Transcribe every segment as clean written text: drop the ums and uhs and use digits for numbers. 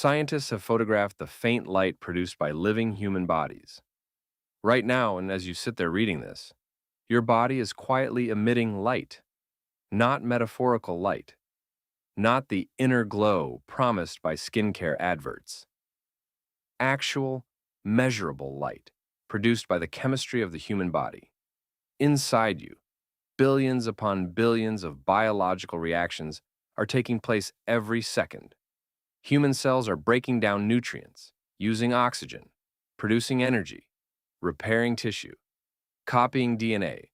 Scientists have photographed the faint light produced by living human bodies. Right now, and as you sit there reading this, your body is quietly emitting light, not metaphorical light, not the inner glow promised by skincare adverts. Actual, measurable light produced by the chemistry of the human body. Inside you, billions upon billions of biological reactions are taking place every second. Human cells are breaking down nutrients, using oxygen, producing energy, repairing tissue, copying DNA,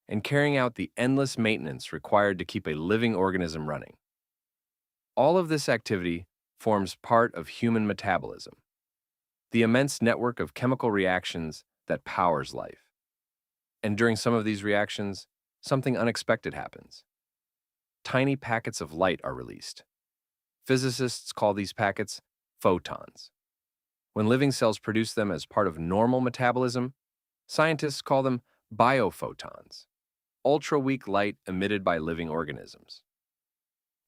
and carrying out the endless maintenance required to keep a living organism running. All of this activity forms part of human metabolism, the immense network of chemical reactions that powers life. And during some of these reactions, something unexpected happens. Tiny packets of light are released. Physicists call these packets photons. When living cells produce them as part of normal metabolism, scientists call them biophotons, ultra-weak light emitted by living organisms.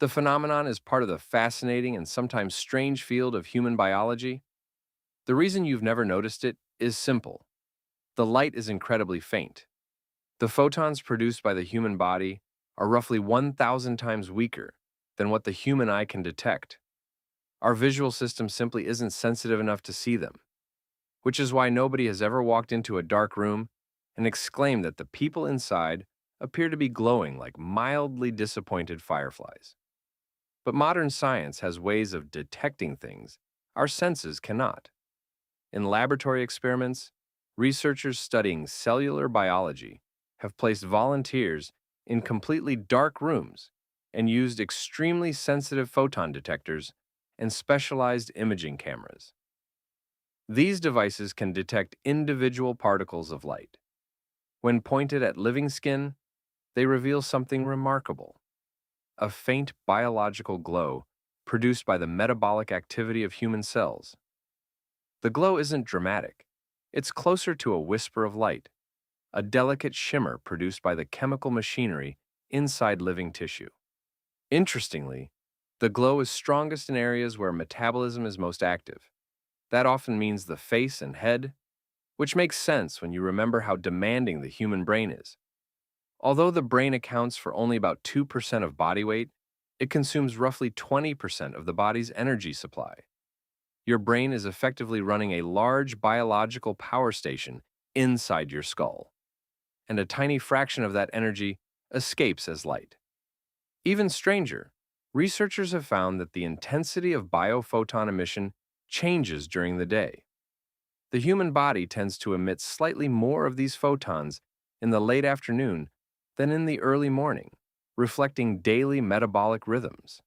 The phenomenon is part of the fascinating and sometimes strange field of human biology. The reason you've never noticed it is simple. The light is incredibly faint. The photons produced by the human body are roughly 1,000 times weaker than what the human eye can detect. Our visual system simply isn't sensitive enough to see them, which is why nobody has ever walked into a dark room and exclaimed that the people inside appear to be glowing like mildly disappointed fireflies. But modern science has ways of detecting things our senses cannot. In laboratory experiments, researchers studying cellular biology have placed volunteers in completely dark rooms and used extremely sensitive photon detectors and specialized imaging cameras. These devices can detect individual particles of light. When pointed at living skin, they reveal something remarkable: a faint biological glow produced by the metabolic activity of human cells. The glow isn't dramatic. It's closer to a whisper of light, a delicate shimmer produced by the chemical machinery inside living tissue. Interestingly, the glow is strongest in areas where metabolism is most active. That often means the face and head, which makes sense when you remember how demanding the human brain is. Although the brain accounts for only about 2% of body weight, it consumes roughly 20% of the body's energy supply. Your brain is effectively running a large biological power station inside your skull, and a tiny fraction of that energy escapes as light. Even stranger, researchers have found that the intensity of biophoton emission changes during the day. The human body tends to emit slightly more of these photons in the late afternoon than in the early morning, reflecting daily metabolic rhythms.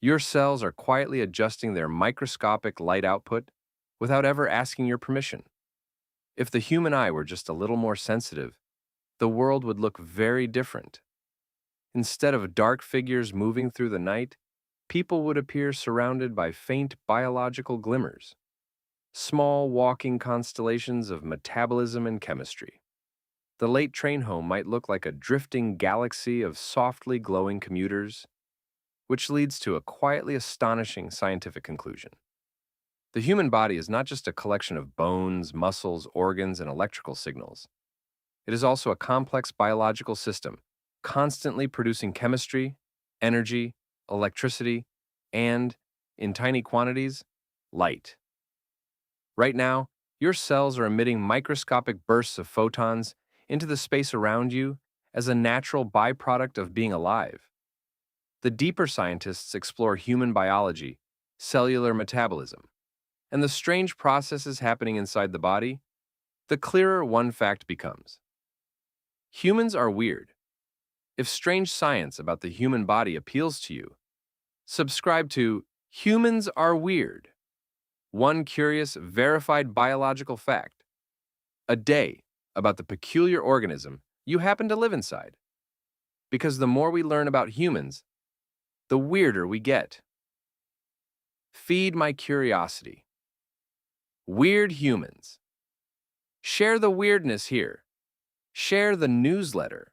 Your cells are quietly adjusting their microscopic light output without ever asking your permission. If the human eye were just a little more sensitive, the world would look very different. Instead of dark figures moving through the night, people would appear surrounded by faint biological glimmers, small walking constellations of metabolism and chemistry. The late train home might look like a drifting galaxy of softly glowing commuters, which leads to a quietly astonishing scientific conclusion. The human body is not just a collection of bones, muscles, organs, and electrical signals. It is also a complex biological system, constantly producing chemistry, energy, electricity, and, in tiny quantities, light. Right now, your cells are emitting microscopic bursts of photons into the space around you as a natural byproduct of being alive. The deeper scientists explore human biology, cellular metabolism, and the strange processes happening inside the body, the clearer one fact becomes. Humans are weird. If strange science about the human body appeals to you, subscribe to Humans Are Weird. One curious, verified biological fact a day about the peculiar organism you happen to live inside. Because the more we learn about humans, the weirder we get. Feed my curiosity. Weird humans. Share the weirdness here. Share the newsletter.